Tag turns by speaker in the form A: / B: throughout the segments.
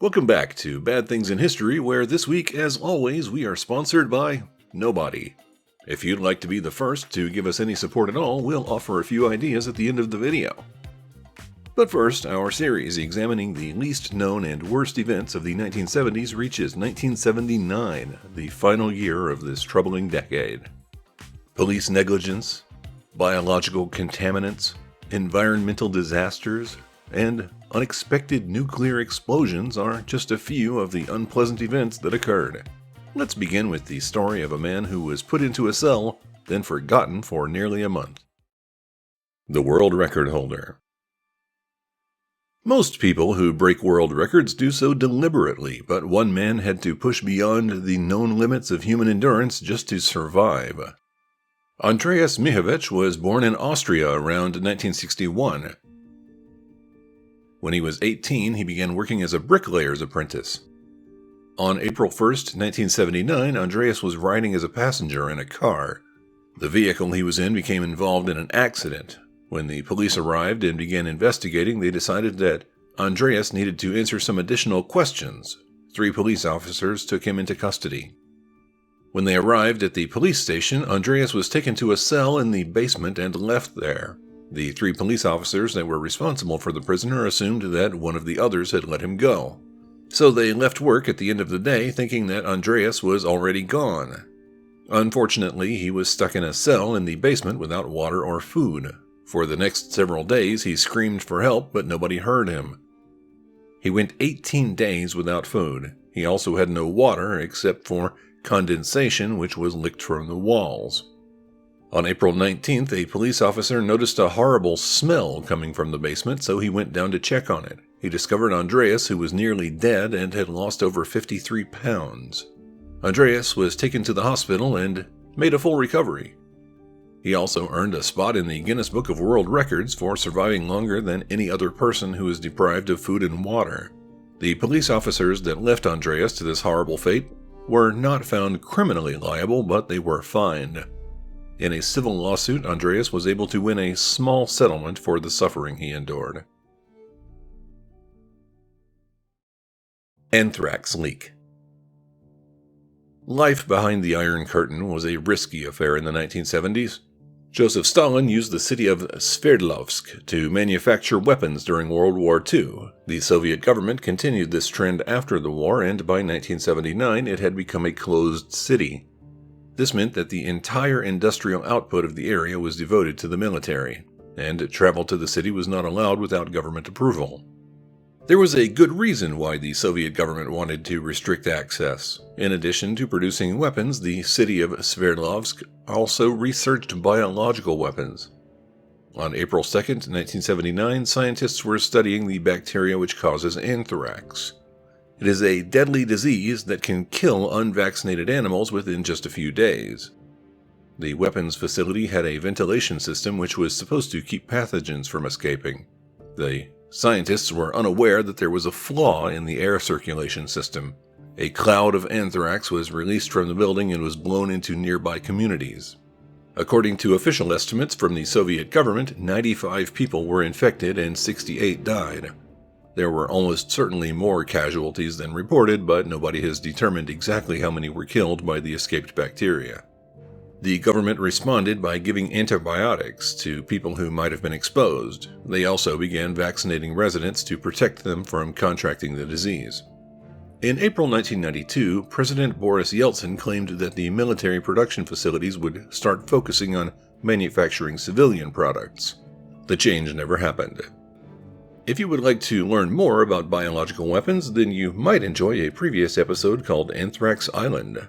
A: Welcome back to Bad Things in History, where this week, as always, we are sponsored by nobody. If you'd like to be the first to give us any support at all, we'll offer a few ideas at the end of the video. But first, our series examining the least known and worst events of the 1970s reaches 1979, the final year of this troubling decade. Police negligence, biological contaminants, environmental disasters, and unexpected nuclear explosions are just a few of the unpleasant events that occurred. Let's begin with the story of a man who was put into a cell, then forgotten for nearly a month. The world record holder. Most people who break world records do so deliberately, but one man had to push beyond the known limits of human endurance just to survive. Andreas Mihavecz was born in Austria around 1961. When he was 18, he began working as a bricklayer's apprentice. On April 1st, 1979, Andreas was riding as a passenger in a car. The vehicle he was in became involved in an accident. When the police arrived and began investigating, they decided that Andreas needed to answer some additional questions. 3 police officers took him into custody. When they arrived at the police station, Andreas was taken to a cell in the basement and left there. The 3 police officers that were responsible for the prisoner assumed that one of the others had let him go. So they left work at the end of the day thinking that Andreas was already gone. Unfortunately, he was stuck in a cell in the basement without water or food. For the next several days, he screamed for help, but nobody heard him. He went 18 days without food. He also had no water except for condensation, which was licked from the walls. On April 19th, a police officer noticed a horrible smell coming from the basement, so he went down to check on it. He discovered Andreas, who was nearly dead and had lost over 53 pounds. Andreas was taken to the hospital and made a full recovery. He also earned a spot in the Guinness Book of World Records for surviving longer than any other person who was deprived of food and water. The police officers that left Andreas to this horrible fate were not found criminally liable, but they were fined. In a civil lawsuit, Andreas was able to win a small settlement for the suffering he endured. Anthrax Leak. Life behind the Iron Curtain was a risky affair in the 1970s. Joseph Stalin used the city of Sverdlovsk to manufacture weapons during World War II. The Soviet government continued this trend after the war, and by 1979 it had become a closed city. This meant that the entire industrial output of the area was devoted to the military, and travel to the city was not allowed without government approval. There was a good reason why the Soviet government wanted to restrict access. In addition to producing weapons, the city of Sverdlovsk also researched biological weapons. On April 2, 1979, scientists were studying the bacteria which causes anthrax. It is a deadly disease that can kill unvaccinated animals within just a few days. The weapons facility had a ventilation system which was supposed to keep pathogens from escaping. The scientists were unaware that there was a flaw in the air circulation system. A cloud of anthrax was released from the building and was blown into nearby communities. According to official estimates from the Soviet government, 95 people were infected and 68 died. There were almost certainly more casualties than reported, but nobody has determined exactly how many were killed by the escaped bacteria. The government responded by giving antibiotics to people who might have been exposed. They also began vaccinating residents to protect them from contracting the disease. In April 1992, President Boris Yeltsin claimed that the military production facilities would start focusing on manufacturing civilian products. The change never happened. If you would like to learn more about biological weapons, then you might enjoy a previous episode called Anthrax Island.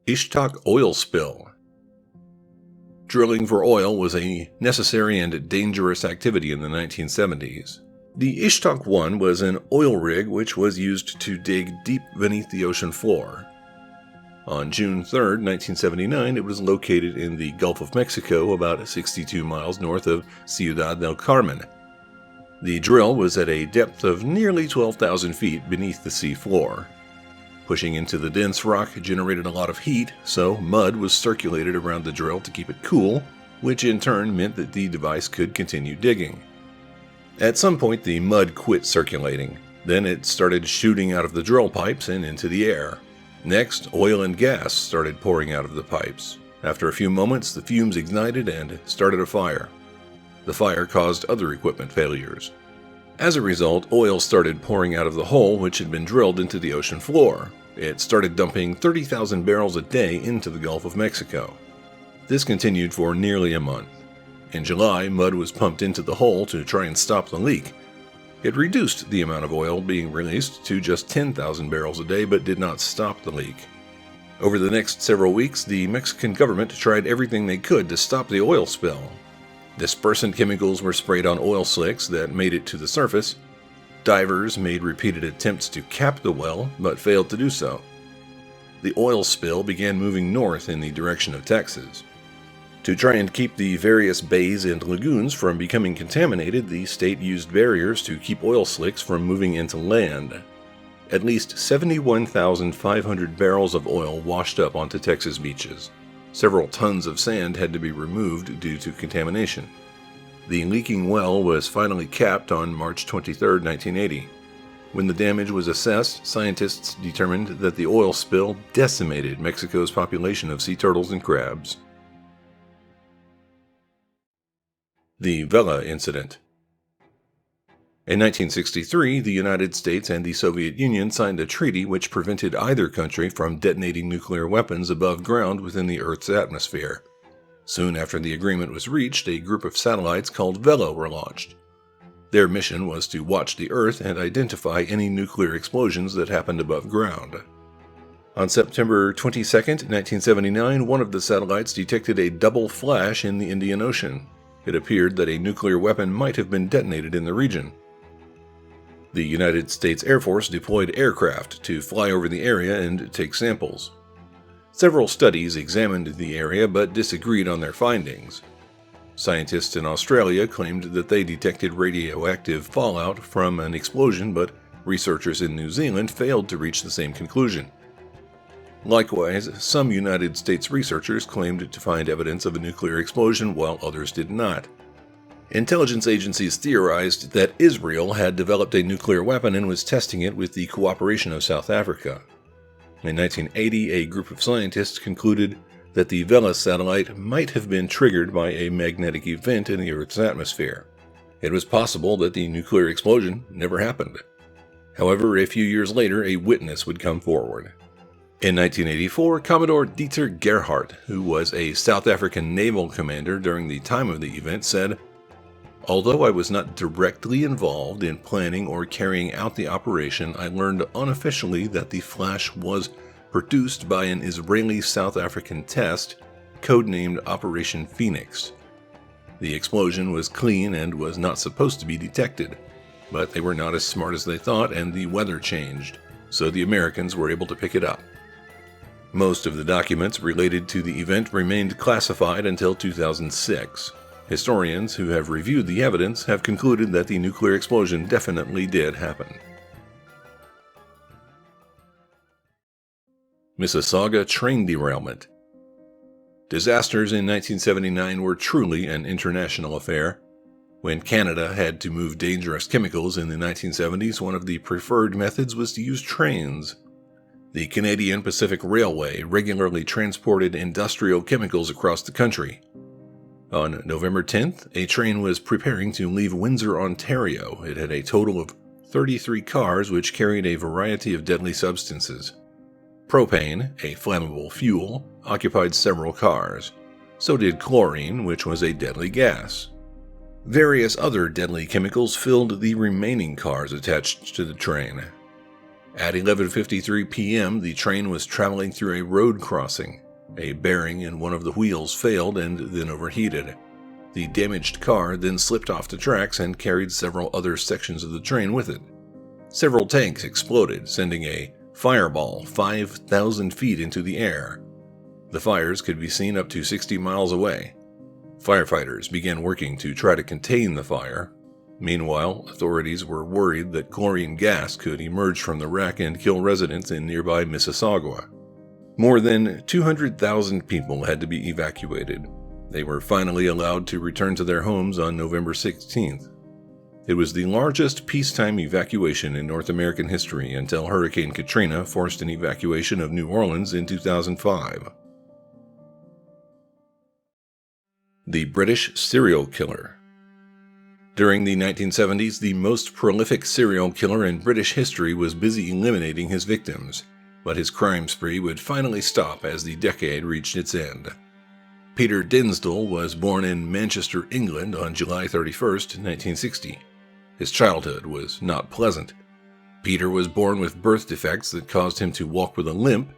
A: Ixtoc Oil Spill. Drilling for oil was a necessary and dangerous activity in the 1970s. The Ixtoc 1 was an oil rig which was used to dig deep beneath the ocean floor. On June 3, 1979, it was located in the Gulf of Mexico, about 62 miles north of Ciudad del Carmen. The drill was at a depth of nearly 12,000 feet beneath the sea floor. Pushing into the dense rock generated a lot of heat, so mud was circulated around the drill to keep it cool, which in turn meant that the device could continue digging. At some point, the mud quit circulating. Then it started shooting out of the drill pipes and into the air. Next, oil and gas started pouring out of the pipes. After a few moments, the fumes ignited and started a fire. The fire caused other equipment failures. As a result, oil started pouring out of the hole which had been drilled into the ocean floor. It started dumping 30,000 barrels a day into the Gulf of Mexico. This continued for nearly a month. In July, mud was pumped into the hole to try and stop the leak. It reduced the amount of oil being released to just 10,000 barrels a day, but did not stop the leak. Over the next several weeks, the Mexican government tried everything they could to stop the oil spill. Dispersant chemicals were sprayed on oil slicks that made it to the surface. Divers made repeated attempts to cap the well, but failed to do so. The oil spill began moving north in the direction of Texas. To try and keep the various bays and lagoons from becoming contaminated, the state used barriers to keep oil slicks from moving into land. At least 71,500 barrels of oil washed up onto Texas beaches. Several tons of sand had to be removed due to contamination. The leaking well was finally capped on March 23, 1980. When the damage was assessed, scientists determined that the oil spill decimated Mexico's population of sea turtles and crabs. The Vela Incident. In 1963, the United States and the Soviet Union signed a treaty which prevented either country from detonating nuclear weapons above ground within the Earth's atmosphere. Soon after the agreement was reached, a group of satellites called Vela were launched. Their mission was to watch the Earth and identify any nuclear explosions that happened above ground. On September 22, 1979, one of the satellites detected a double flash in the Indian Ocean. It appeared that a nuclear weapon might have been detonated in the region. The United States Air Force deployed aircraft to fly over the area and take samples. Several studies examined the area but disagreed on their findings. Scientists in Australia claimed that they detected radioactive fallout from an explosion, but researchers in New Zealand failed to reach the same conclusion. Likewise, some United States researchers claimed to find evidence of a nuclear explosion while others did not. Intelligence agencies theorized that Israel had developed a nuclear weapon and was testing it with the cooperation of South Africa. In 1980, a group of scientists concluded that the Vela satellite might have been triggered by a magnetic event in the Earth's atmosphere. It was possible that the nuclear explosion never happened. However, a few years later, a witness would come forward. In 1984, Commodore Dieter Gerhardt, who was a South African naval commander during the time of the event, said, "Although I was not directly involved in planning or carrying out the operation, I learned unofficially that the flash was produced by an Israeli-South African test, codenamed Operation Phoenix. The explosion was clean and was not supposed to be detected, but they were not as smart as they thought and the weather changed, so the Americans were able to pick it up." Most of the documents related to the event remained classified until 2006. Historians who have reviewed the evidence have concluded that the nuclear explosion definitely did happen. Mississauga train derailment. Disasters in 1979 were truly an international affair. When Canada had to move dangerous chemicals in the 1970s, one of the preferred methods was to use trains. The Canadian Pacific Railway regularly transported industrial chemicals across the country. On November 10th, a train was preparing to leave Windsor, Ontario. It had a total of 33 cars which carried a variety of deadly substances. Propane, a flammable fuel, occupied several cars. So did chlorine, which was a deadly gas. Various other deadly chemicals filled the remaining cars attached to the train. At 11:53 p.m., the train was traveling through a road crossing. A bearing in one of the wheels failed and then overheated. The damaged car then slipped off the tracks and carried several other sections of the train with it. Several tanks exploded, sending a fireball 5,000 feet into the air. The fires could be seen up to 60 miles away. Firefighters began working to try to contain the fire. Meanwhile, authorities were worried that chlorine gas could emerge from the wreck and kill residents in nearby Mississauga. More than 200,000 people had to be evacuated. They were finally allowed to return to their homes on November 16th. It was the largest peacetime evacuation in North American history until Hurricane Katrina forced an evacuation of New Orleans in 2005. The British Serial Killer. During the 1970s, the most prolific serial killer in British history was busy eliminating his victims, but his crime spree would finally stop as the decade reached its end. Peter Dinsdale was born in Manchester, England on July 31, 1960. His childhood was not pleasant. Peter was born with birth defects that caused him to walk with a limp.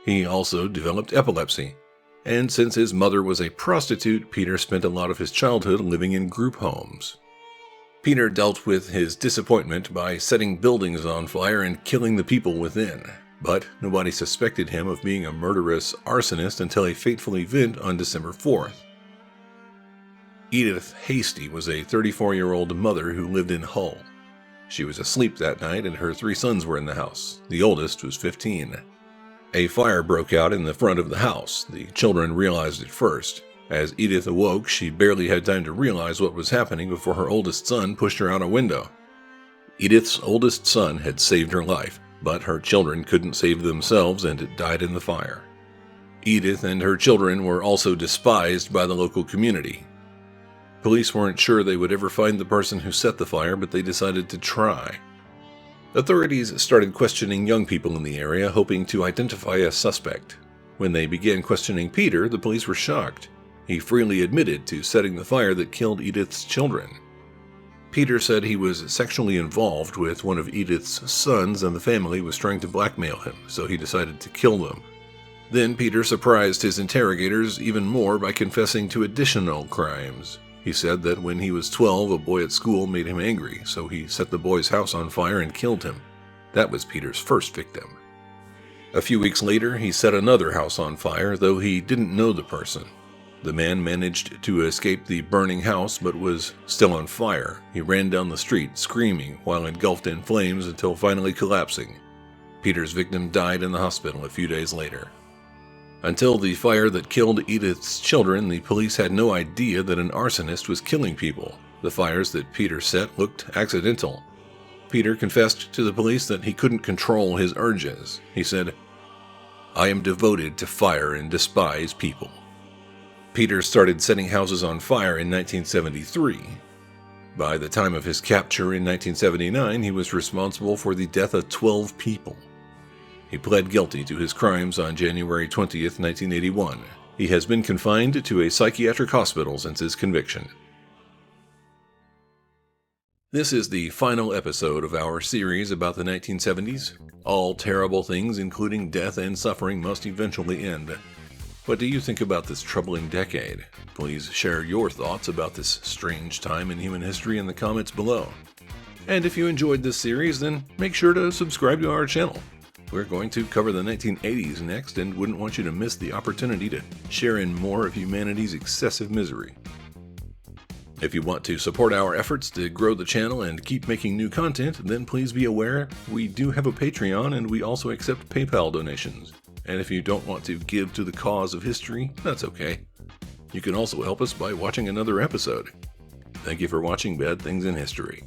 A: He also developed epilepsy. And since his mother was a prostitute, Peter spent a lot of his childhood living in group homes. Peter dealt with his disappointment by setting buildings on fire and killing the people within, but nobody suspected him of being a murderous arsonist until a fateful event on December 4th. Edith Hasty was a 34-year-old mother who lived in Hull. She was asleep that night and her 3 sons were in the house. The oldest was 15. A fire broke out in the front of the house. The children realized it first. As Edith awoke, she barely had time to realize what was happening before her oldest son pushed her out a window. Edith's oldest son had saved her life, but her children couldn't save themselves and died in the fire. Edith and her children were also despised by the local community. Police weren't sure they would ever find the person who set the fire, but they decided to try. Authorities started questioning young people in the area, hoping to identify a suspect. When they began questioning Peter, the police were shocked. He freely admitted to setting the fire that killed Edith's children. Peter said he was sexually involved with one of Edith's sons and the family was trying to blackmail him, so he decided to kill them. Then Peter surprised his interrogators even more by confessing to additional crimes. He said that when he was 12, a boy at school made him angry, so he set the boy's house on fire and killed him. That was Peter's first victim. A few weeks later, he set another house on fire, though he didn't know the person. The man managed to escape the burning house but was still on fire. He ran down the street screaming while engulfed in flames until finally collapsing. Peter's victim died in the hospital a few days later. Until the fire that killed Edith's children, the police had no idea that an arsonist was killing people. The fires that Peter set looked accidental. Peter confessed to the police that he couldn't control his urges. He said, "I am devoted to fire and despise people." Peter started setting houses on fire in 1973. By the time of his capture in 1979, he was responsible for the death of 12 people. He pled guilty to his crimes on January 20th, 1981. He has been confined to a psychiatric hospital since his conviction. This is the final episode of our series about the 1970s. All terrible things, including death and suffering, must eventually end. What do you think about this troubling decade? Please share your thoughts about this strange time in human history in the comments below. And if you enjoyed this series, then make sure to subscribe to our channel. We're going to cover the 1980s next and wouldn't want you to miss the opportunity to share in more of humanity's excessive misery. If you want to support our efforts to grow the channel and keep making new content, then please be aware we do have a Patreon and we also accept PayPal donations. And if you don't want to give to the cause of history, that's okay. You can also help us by watching another episode. Thank you for watching Bad Things in History.